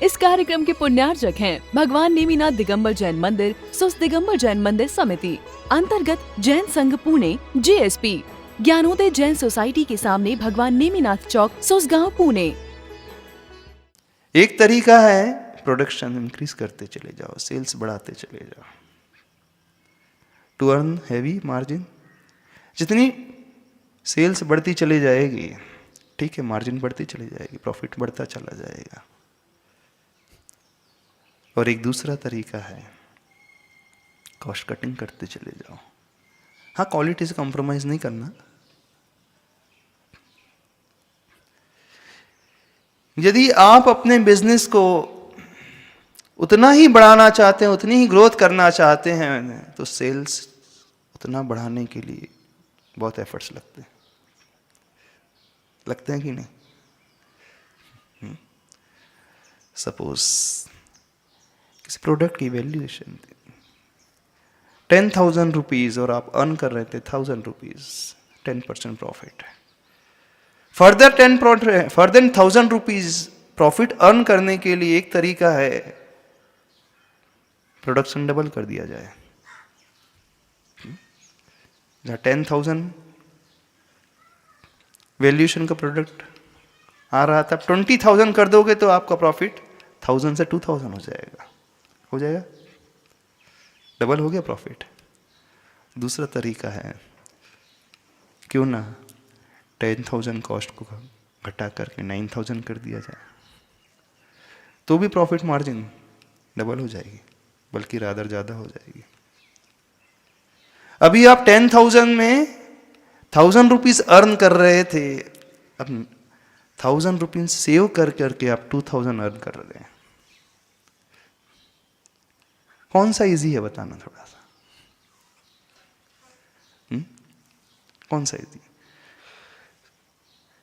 इस कार्यक्रम के पुण्यार्जक हैं भगवान नेमिनाथ दिगंबर जैन मंदिर, सुस दिगंबर जैन मंदिर समिति, अंतर्गत जैन संघ पुणे, JSP, ज्ञानोदय जैन सोसाइटी के सामने भगवान नेमिनाथ चौक, सुसगांव, पुणे। एक तरीका है प्रोडक्शन इंक्रीज करते चले जाओ, सेल्स बढ़ाते चले जाओ, टू अर्न हैवी मार्जिन। जितनी सेल्स बढ़ती चली जाएगी, ठीक है, मार्जिन बढ़ती चली जाएगी, प्रॉफिट बढ़ता चला जाएगा। और एक दूसरा तरीका है कॉस्ट कटिंग करते चले जाओ। हाँ, क्वालिटी से कॉम्प्रोमाइज नहीं करना। यदि आप अपने बिजनेस को उतना ही बढ़ाना चाहते हैं, उतनी ही ग्रोथ करना चाहते हैं, तो सेल्स उतना बढ़ाने के लिए बहुत एफर्ट्स लगते हैं कि नहीं? सपोज किसी प्रोडक्ट की वैल्यूएशन 10,000 रुपीज और आप अर्न कर रहे थे 1,000 रुपीज, 10% प्रॉफिट है। फर्दर 1,000 रुपीज प्रॉफिट अर्न करने के लिए एक तरीका है प्रोडक्शन डबल कर दिया जाए। जहाँ 10,000 वैल्यूएशन का प्रोडक्ट आ रहा था, 20,000 कर दोगे तो आपका प्रॉफिट 1,000 से 2,000 हो जाएगा। डबल हो गया प्रॉफिट। दूसरा तरीका है, क्यों ना 10,000 कॉस्ट को घटा करके 9,000 कर दिया जाए, तो भी प्रॉफिट मार्जिन डबल हो जाएगी, बल्कि रादर ज़्यादा हो जाएगी। अभी आप 10,000 में 1,000 रुपीज अर्न कर रहे थे, अब 1,000 रुपीज सेव कर करके आप 2,000 अर्न कर रहे हैं। कौन सा इजी है बताना थोड़ा सा? कौन सा इजी?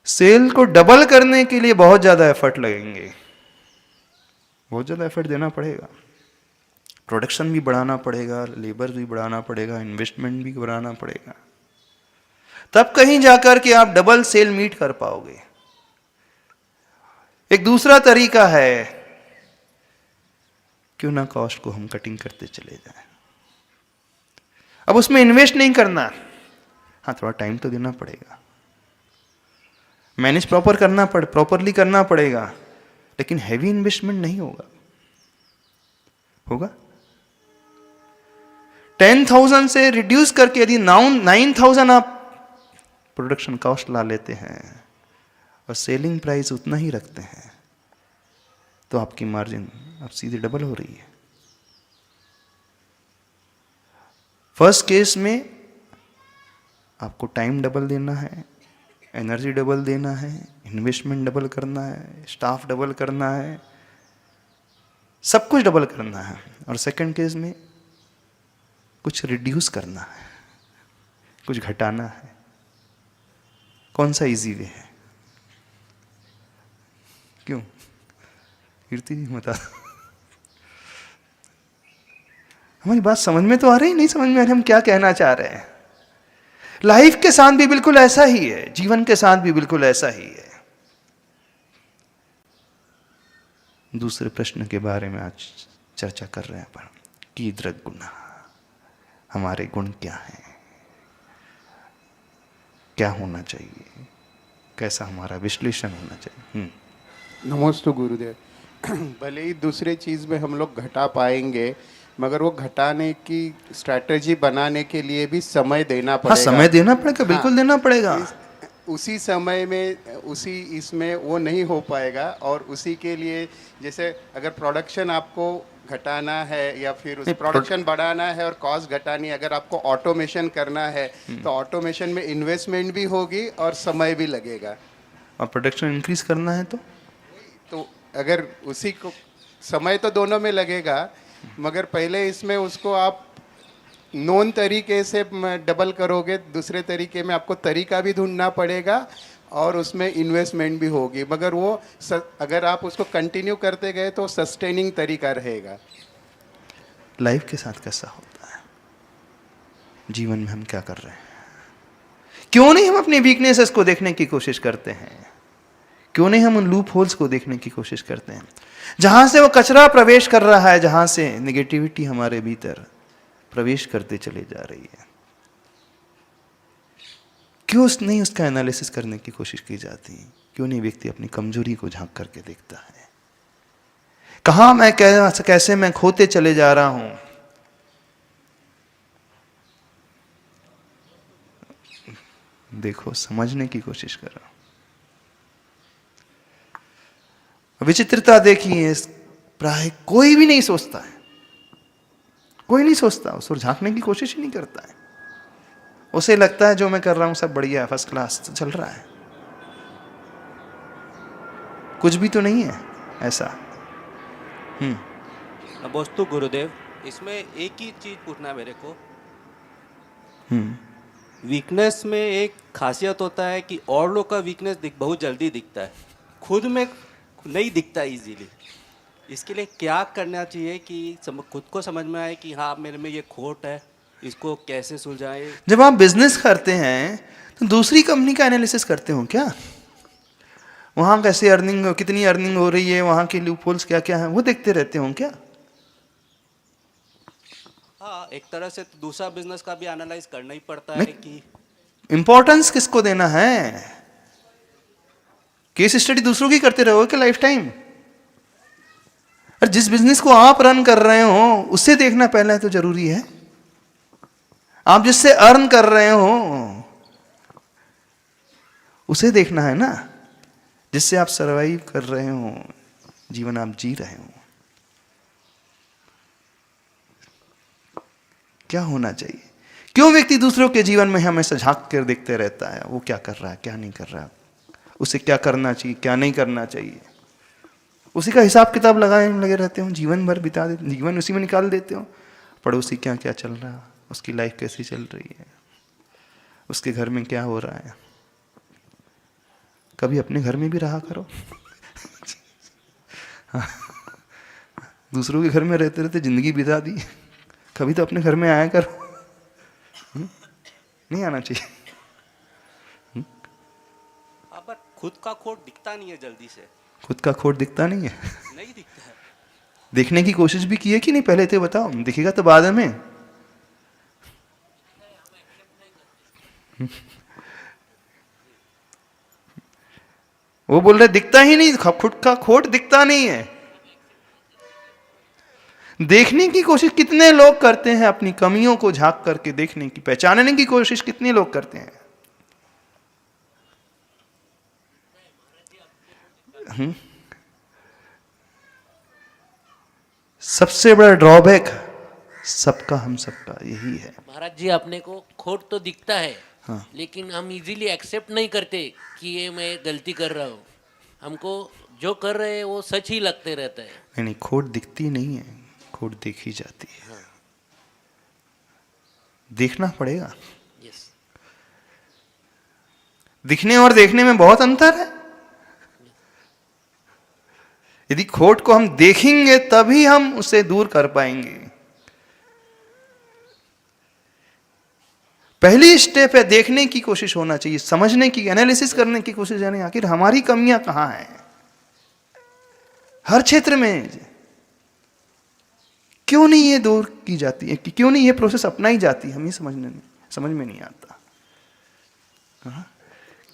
सेल को डबल करने के लिए बहुत ज्यादा एफर्ट लगेंगे, बहुत ज्यादा एफर्ट देना पड़ेगा, प्रोडक्शन भी बढ़ाना पड़ेगा, लेबर भी बढ़ाना पड़ेगा, इन्वेस्टमेंट भी बढ़ाना पड़ेगा, तब कहीं जाकर के आप डबल सेल मीट कर पाओगे। एक दूसरा तरीका है, क्यों ना कॉस्ट को हम कटिंग करते चले जाएं। अब उसमें इन्वेस्ट नहीं करना, हाँ थोड़ा टाइम तो देना पड़ेगा, मैनेज प्रॉपरली करना पड़ेगा, लेकिन हैवी इन्वेस्टमेंट नहीं होगा। 10,000 से रिड्यूस करके यदि 9,000 आप प्रोडक्शन कॉस्ट ला लेते हैं और सेलिंग प्राइस उतना ही रखते हैं, तो आपकी मार्जिन अब सीधे डबल हो रही है। फर्स्ट केस में आपको टाइम डबल देना है, एनर्जी डबल देना है, इन्वेस्टमेंट डबल करना है, स्टाफ डबल करना है, सब कुछ डबल करना है। और सेकंड केस में कुछ रिड्यूस करना है, कुछ घटाना है। कौन सा इजी वे है? क्यों कीर्ति जी बता, हमारी बात समझ में तो आ रही, नहीं समझ में आ रही हम क्या कहना चाह रहे हैं? लाइफ के साथ भी बिल्कुल ऐसा ही है, जीवन के साथ भी बिल्कुल ऐसा ही है। दूसरे प्रश्न के बारे में आज चर्चा कर रहे हैं अपन, कीदृक् गुणः, हमारे गुण क्या हैं, क्या होना चाहिए, कैसा हमारा विश्लेषण होना चाहिए। नमस्ते गुरुदेव। भले ही दूसरे चीज़ में हम लोग घटा पाएंगे, मगर वो घटाने की स्ट्रैटेजी बनाने के लिए भी समय देना पड़ेगा। हाँ, समय देना पड़ेगा, बिल्कुल हाँ, देना पड़ेगा। उसी समय में उसी इसमें वो नहीं हो पाएगा। और उसी के लिए जैसे अगर प्रोडक्शन आपको घटाना है या फिर उस प्रोडक्शन बढ़ाना है और कॉस्ट घटानी है, अगर आपको ऑटोमेशन करना है तो ऑटोमेशन में इन्वेस्टमेंट भी होगी और समय भी लगेगा। और प्रोडक्शन इंक्रीज करना है तो अगर उसी को समय तो दोनों में लगेगा, मगर पहले इसमें उसको आप नॉन तरीके से डबल करोगे, दूसरे तरीके में आपको तरीका भी ढूंढना पड़ेगा और उसमें इन्वेस्टमेंट भी होगी, मगर वो अगर आप उसको कंटिन्यू करते गए तो सस्टेनिंग तरीका रहेगा। लाइफ के साथ कैसा होता है, जीवन में हम क्या कर रहे हैं? क्यों नहीं हम अपनी वीकनेसेस को देखने की कोशिश करते हैं? क्यों नहीं हम उन लूप होल्स को देखने की कोशिश करते हैं, जहां से वो कचरा प्रवेश कर रहा है, जहां से नेगेटिविटी हमारे भीतर प्रवेश करते चले जा रही है। क्यों नहीं उसका एनालिसिस करने की कोशिश की जाती? क्यों नहीं व्यक्ति अपनी कमजोरी को झांक करके देखता है? कहां मैं कैसे मैं खोते चले जा रहा हूं। देखो, समझने की कोशिश करो। विचित्रता देखिए, प्राय कोई भी नहीं सोचता है, कोई नहीं सोचता, उस पर झांकने की कोशिश ही नहीं करता है। उसे लगता है जो मैं कर रहा हूं सब बढ़िया है, फर्स्ट क्लास चल रहा है, कुछ भी तो नहीं है ऐसा। नमोस्तु गुरुदेव, इसमें एक ही चीज पूछना है मेरे को। वीकनेस में एक खासियत होता है कि और लोग का वीकनेस बहुत जल्दी दिखता है, खुद में नहीं दिखता इजीली। इसके लिए क्या करना चाहिए कि खुद को समझ में आए कि हाँ मेरे में ये खोट है, इसको कैसे सुलझाएं? जब आप बिजनेस करते हैं तो दूसरी कंपनी का एनालिसिस करते हो क्या? वहां कैसे अर्निंग, कितनी अर्निंग हो रही है, वहां के लूपहोल्स क्या क्या है, वो देखते रहते हो क्या? हाँ, एक तरह से तो दूसरा बिजनेस का भी एनालाइज करना ही पड़ता है कि इंपॉर्टेंस किसको देना है। केस स्टडी दूसरों की करते रहोगे कि लाइफ टाइम? और जिस बिजनेस को आप रन कर रहे हो उससे देखना पहले तो जरूरी है। आप जिससे अर्न कर रहे हो उसे देखना है ना, जिससे आप सरवाइव कर रहे हो, जीवन आप जी रहे हो। क्या होना चाहिए? क्यों व्यक्ति दूसरों के जीवन में हमेशा झांक कर देखते रहता है, वो क्या कर रहा है, क्या नहीं कर रहा है, उसे क्या करना चाहिए, क्या नहीं करना चाहिए, उसी का हिसाब किताब लगाए लगे रहते हो, जीवन भर बिता देते, जीवन उसी में निकाल देते हो। पड़ोसी क्या क्या चल रहा है, उसकी लाइफ कैसी चल रही है, उसके घर में क्या हो रहा है। कभी अपने घर में भी रहा करो। दूसरों के घर में रहते रहते जिंदगी बिता दी, कभी तो अपने घर में आया करो। नहीं आना चाहिए। अब खुद का खोट दिखता नहीं है जल्दी से। खुद का खोट दिखता नहीं है? नहीं दिखता है। देखने की कोशिश भी की है कि नहीं? पहले तो बताओ, दिखेगा तो बाद में। वो बोल रहे दिखता ही नहीं, खुद का खोट दिखता नहीं है। देखने की कोशिश कितने लोग करते हैं? अपनी कमियों को झांक करके देखने की, पहचानने की कोशिश कितने लोग करते हैं? सबसे बड़ा ड्रॉबैक सबका, हम सबका यही है। महाराज जी, अपने को खोट तो दिखता है, हाँ। लेकिन हम इजीली एक्सेप्ट नहीं करते कि ये मैं गलती कर रहा हूँ। हमको जो कर रहे हैं वो सच ही लगते रहता है। नहीं नहीं, खोट दिखती नहीं है, खोट देखी जाती है। हाँ। देखना पड़ेगा। यस। दिखने और देखने में बहुत अंतर है। यदि खोट को हम देखेंगे तभी हम उसे दूर कर पाएंगे। पहली स्टेप है देखने की कोशिश होना चाहिए, समझने की, एनालिसिस करने की कोशिश, यानी आखिर हमारी कमियां कहां हैं हर क्षेत्र में। क्यों नहीं ये दूर की जाती है, कि क्यों नहीं ये प्रोसेस अपनाई जाती है, हमें समझ में नहीं आता।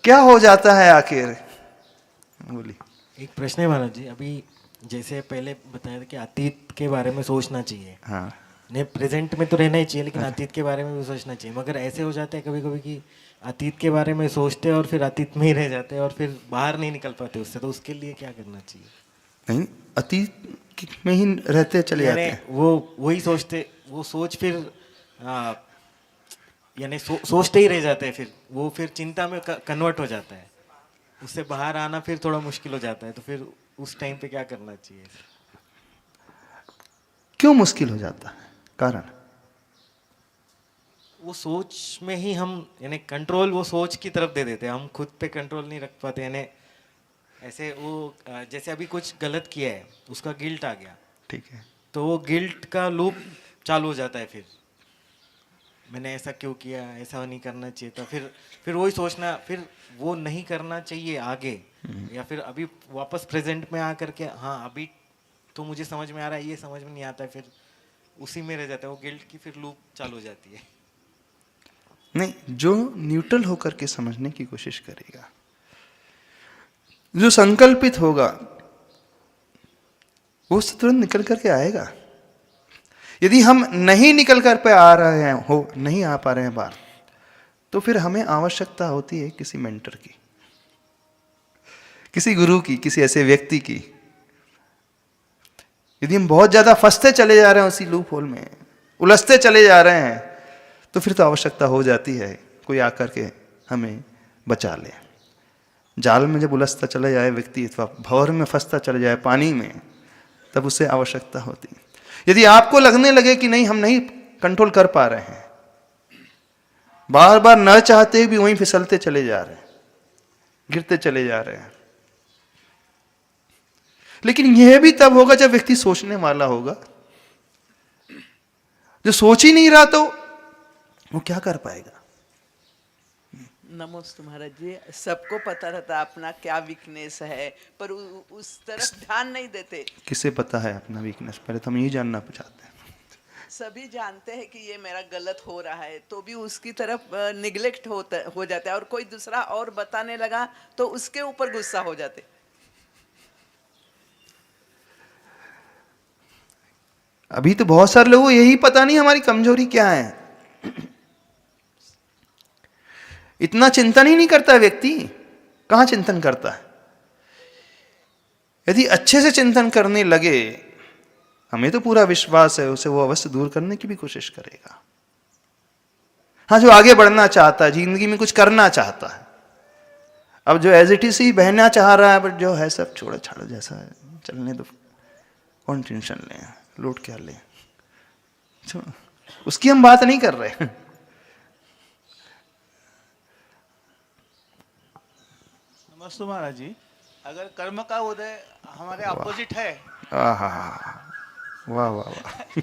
क्या हो जाता है आखिर? बोलिए। एक प्रश्न है महाराज जी, अभी जैसे पहले बताया था कि अतीत के बारे में सोचना चाहिए। हाँ, नहीं, प्रेजेंट में तो रहना ही चाहिए, लेकिन अतीत के बारे में भी सोचना चाहिए। मगर ऐसे हो जाता है कभी कभी कि अतीत के बारे में सोचते हैं और फिर अतीत में ही रह जाते हैं और फिर बाहर नहीं निकल पाते उससे। तो उसके लिए क्या करना चाहिए? नहीं, अतीत में ही रहते चले जाते हैं। वो वही सोचते, वो सोच फिर यानी सोचते ही रह जाते हैं, फिर वो फिर चिंता में कन्वर्ट हो जाता है। उससे बाहर आना फिर थोड़ा मुश्किल हो जाता है। तो फिर उस टाइम पे क्या करना चाहिए? क्यों मुश्किल हो जाता है? कारण? वो सोच में ही हम यानी कंट्रोल वो सोच की तरफ दे देते हैं, हम खुद पे कंट्रोल नहीं रख पाते। यानी ऐसे वो जैसे अभी कुछ गलत किया है, उसका गिल्ट आ गया, ठीक है, तो वो गिल्ट का लूप चालू हो जाता है। फिर मैंने ऐसा क्यों किया, ऐसा नहीं करना चाहिए था। फिर वही सोचना, फिर वो नहीं करना चाहिए आगे। या फिर अभी वापस प्रेजेंट में आकर के हाँ अभी तो मुझे समझ में आ रहा है, ये समझ में नहीं आता है, फिर उसी में रह जाता है वो गिल्ट की, फिर लूप चालू हो जाती है। नहीं, जो न्यूट्रल होकर के समझने की कोशिश करेगा, जो संकल्पित होगा, वो उससे तुरंत निकल करके आएगा। यदि हम नहीं निकल कर पे आ रहे हैं, हो नहीं आ पा रहे हैं बाहर, तो फिर हमें आवश्यकता होती है किसी मेंटर की, किसी गुरु की, किसी ऐसे व्यक्ति की। यदि हम बहुत ज्यादा फंसते चले जा रहे हैं उसी लूप होल में, उलझते चले जा रहे हैं, तो फिर तो आवश्यकता हो जाती है कोई आकर के हमें बचा ले। जाल में जब उलझता चला जाए व्यक्ति, अथवा भंवर में फंसता चले जाए पानी में, तब उसे आवश्यकता होती है। यदि आपको लगने लगे कि नहीं, हम नहीं कंट्रोल कर पा रहे हैं, बार बार न चाहते भी वहीं फिसलते चले जा रहे हैं, गिरते चले जा रहे हैं, लेकिन यह भी तब होगा जब व्यक्ति सोचने वाला होगा। जो सोच ही नहीं रहा तो वो क्या कर पाएगा? नमस्ते महाराज जी, सबको पता रहता अपना क्या वीकनेस है, पर उस तरफ ध्यान नहीं देते। किसे पता है अपना वीकनेस? पहले तो हम ये जानना चाहते हैं। सभी जानते हैं कि ये मेरा गलत हो रहा है, तो भी उसकी तरफ निगलेक्ट हो जाता है, और कोई दूसरा और बताने लगा तो उसके ऊपर गुस्सा हो जाते। अभी तो बहुत सारे लोगों को यही पता नहीं हमारी कमजोरी क्या है। इतना चिंतन ही नहीं करता व्यक्ति, कहां चिंतन करता है? यदि अच्छे से चिंतन करने लगे, हमें तो पूरा विश्वास है उसे वो अवश्य दूर करने की भी कोशिश करेगा। हाँ, जो आगे बढ़ना चाहता है, जिंदगी में कुछ करना चाहता है, अब जो एज इट इज ही बहना चाह रहा है, बट जो है सब छोड़ा छाड़ा जैसा है, चलने दो, कौन टेंशन ले, लोड क्या ले, उसकी हम बात नहीं कर रहे। नमस्ते महाराज जी, अगर कर्म का उदय हमारे अपोजिट है, आहा, वाह वाह वाह,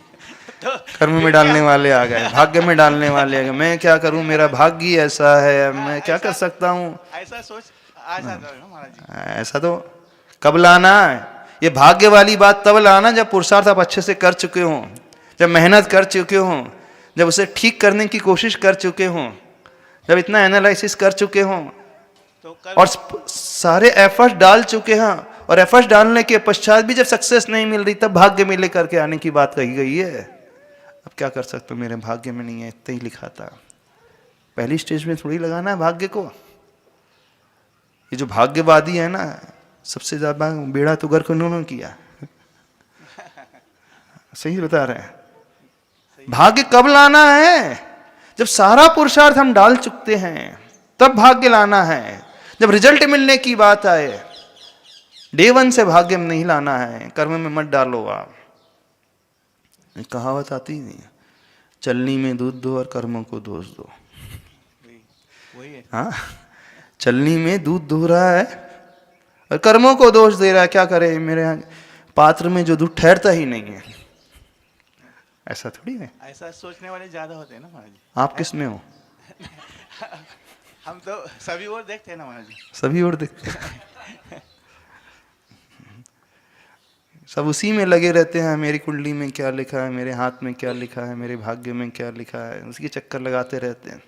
कर्म में डालने वाले आ गए, भाग्य में डालने वाले आ गए। मैं क्या करूं, मेरा भाग्य ही ऐसा है, मैं क्या कर सकता हूं? ऐसा सोच आ जाता है ना महाराज जी। ऐसा तो कब लाना है? ये भाग्य वाली बात तब लाना जब पुरुषार्थ आप अच्छे से कर चुके हो, जब मेहनत कर चुके हो, जब उसे ठीक करने की कोशिश कर चुके हो, जब इतना एनालिसिस कर चुके हो, तो और सारे एफर्ट डाल चुके हैं, और एफर्ट डालने के पश्चात भी जब सक्सेस नहीं मिल रही, तब भाग्य में लेकर के आने की बात कही गई है। अब क्या कर सकते हो, मेरे भाग्य में नहीं है, इतना ही लिखा था। पहली स्टेज में थोड़ी लगाना है भाग्य को। ये जो भाग्यवादी है ना, सबसे ज्यादा बेड़ा तो गर्क उन्होंने किया। सही बता रहे हैं। भाग्य कब लाना है? जब सारा पुरुषार्थ हम डाल चुकते हैं, तब भाग्य लाना है। जब रिजल्ट मिलने की बात आए, डे वन से भाग्य में नहीं लाना है, कर्म में मत डालो आप। एक कहावत आती नहीं, चलनी में दूध दो और कर्मों को दोष दो। वही है। हाँ, चलनी में दूध दो रहा है और कर्मों को दोष दे रहा है। क्या करे, मेरे पात्र में जो दूध ठहरता ही नहीं है। ऐसा थोड़ी है। ऐसा सोचने वाले ज्यादा होते हैं ना महाराज जी। आप किस में हो? हम तो सभी ओर देखते हैं ना महाराज जी। सभी ओर देखते हैं। सब उसी में लगे रहते हैं, मेरी कुंडली में क्या लिखा है, मेरे हाथ में क्या लिखा है, मेरे भाग्य में क्या लिखा है, उसके चक्कर लगाते रहते हैं।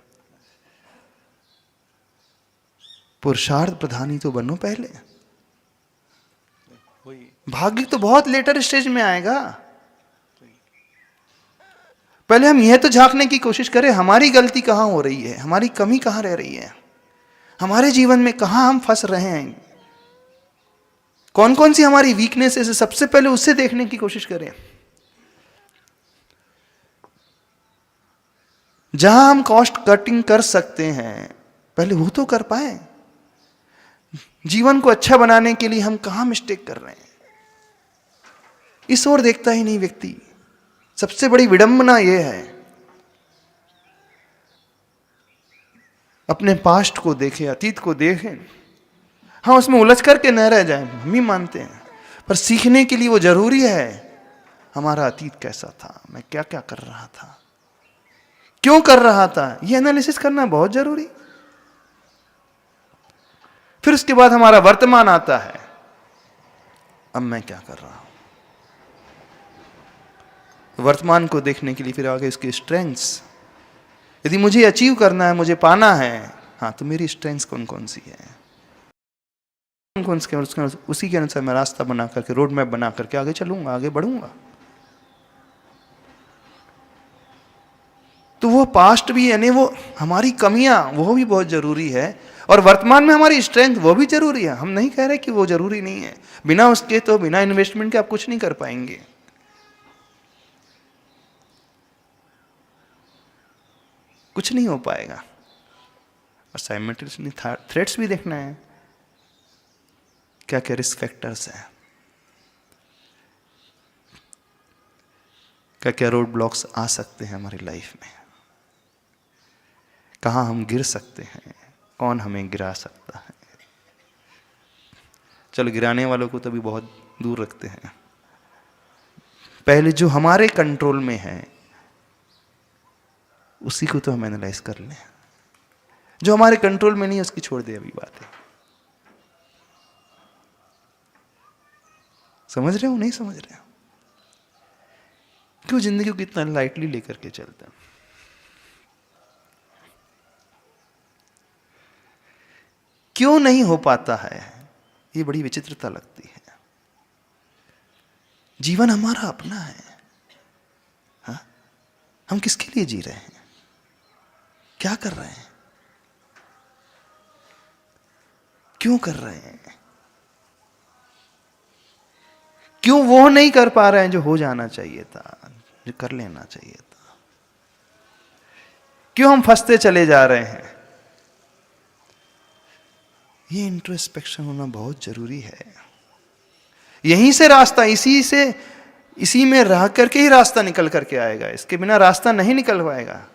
पुरुषार्थ प्रधानी तो बनो पहले, भाग्य तो बहुत लेटर स्टेज में आएगा। पहले हम यह तो झांकने की कोशिश करें, हमारी गलती कहां हो रही है, हमारी कमी कहां रह रही है, हमारे जीवन में कहां हम फंस रहे हैं, कौन कौन सी हमारी वीकनेसेस है, सबसे पहले उससे देखने की कोशिश करें। जहां हम कॉस्ट कटिंग कर सकते हैं, पहले वो तो कर पाए। जीवन को अच्छा बनाने के लिए हम कहां मिस्टेक कर रहे हैं, इस ओर देखता ही नहीं व्यक्ति। सबसे बड़ी विडंबना यह है, अपने पास्ट को देखें, अतीत को देखें। हाँ, उसमें उलझ करके न रह जाए, हम ही मानते हैं, पर सीखने के लिए वो जरूरी है। हमारा अतीत कैसा था, मैं क्या क्या कर रहा था, क्यों कर रहा था, ये एनालिसिस करना बहुत जरूरी। फिर उसके बाद हमारा वर्तमान आता है, अब मैं क्या कर रहा हूं। वर्तमान को देखने के लिए फिर आगे उसकी स्ट्रेंथ्स, यदि मुझे अचीव करना है, मुझे पाना है, हाँ, तो मेरी स्ट्रेंथ्स कौन कौन सी है, कौन से, उसी के अनुसार मैं रास्ता बना करके, रोड मैप बना करके आगे चलूंगा, आगे बढ़ूंगा। तो वो पास्ट भी, यानी वो हमारी कमियां, वो भी बहुत जरूरी है, और वर्तमान में हमारी स्ट्रेंथ, वो भी जरूरी है। हम नहीं कह रहे कि वो जरूरी नहीं है, बिना उसके तो, बिना इन्वेस्टमेंट के आप कुछ नहीं कर पाएंगे। कुछ नहीं हो पाएगा। और साइमल्टेनियसली थ्रेट्स भी देखना है, क्या क्या रिस्क फैक्टर्स हैं, क्या क्या रोड ब्लॉक्स आ सकते हैं हमारी लाइफ में, कहाँ हम गिर सकते हैं, कौन हमें गिरा सकता है। चलो, गिराने वालों को तो भी बहुत दूर रखते हैं, पहले जो हमारे कंट्रोल में है उसी को तो हम एनालाइज कर लें। जो हमारे कंट्रोल में नहीं है उसकी छोड़ दे अभी बात है। समझ रहे हो, नहीं समझ रहे हो? क्यों जिंदगी को कितना लाइटली लेकर के चलते हैं। क्यों नहीं हो पाता है, ये बड़ी विचित्रता लगती है। जीवन हमारा अपना है, हाँ? हम किसके लिए जी रहे हैं, क्या कर रहे हैं, क्यों कर रहे हैं, क्यों वो नहीं कर पा रहे हैं जो हो जाना चाहिए था, जो कर लेना चाहिए था, क्यों हम फंसते चले जा रहे हैं। ये इंट्रोस्पेक्शन होना बहुत जरूरी है। यहीं से रास्ता, इसी में रह करके ही रास्ता निकल करके आएगा, इसके बिना रास्ता नहीं निकल पाएगा।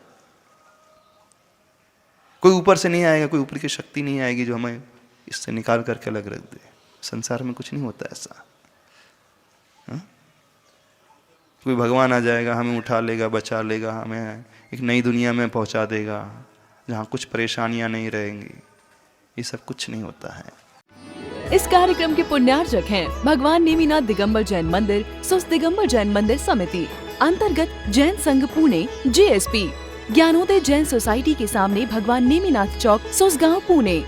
कोई ऊपर से नहीं आएगा, कोई ऊपर की शक्ति नहीं आएगी जो हमें इससे निकाल करके अलग रख दे। संसार में कुछ नहीं होता ऐसा, हा? कोई भगवान आ जाएगा, हमें उठा लेगा, बचा लेगा, हमें एक नई दुनिया में पहुंचा देगा जहां कुछ परेशानियां नहीं रहेंगी। ये सब कुछ नहीं होता है। इस कार्यक्रम के पुण्यार्जक हैं भगवान नेमिनाथ दिगंबर जैन मंदिर, सुस दिगंबर जैन मंदिर समिति, अंतर्गत जैन संघ पुणे, JSP, ज्ञानोदय जैन सोसाइटी के सामने भगवान नेमिनाथ चौक, सुसगांव, पुणे।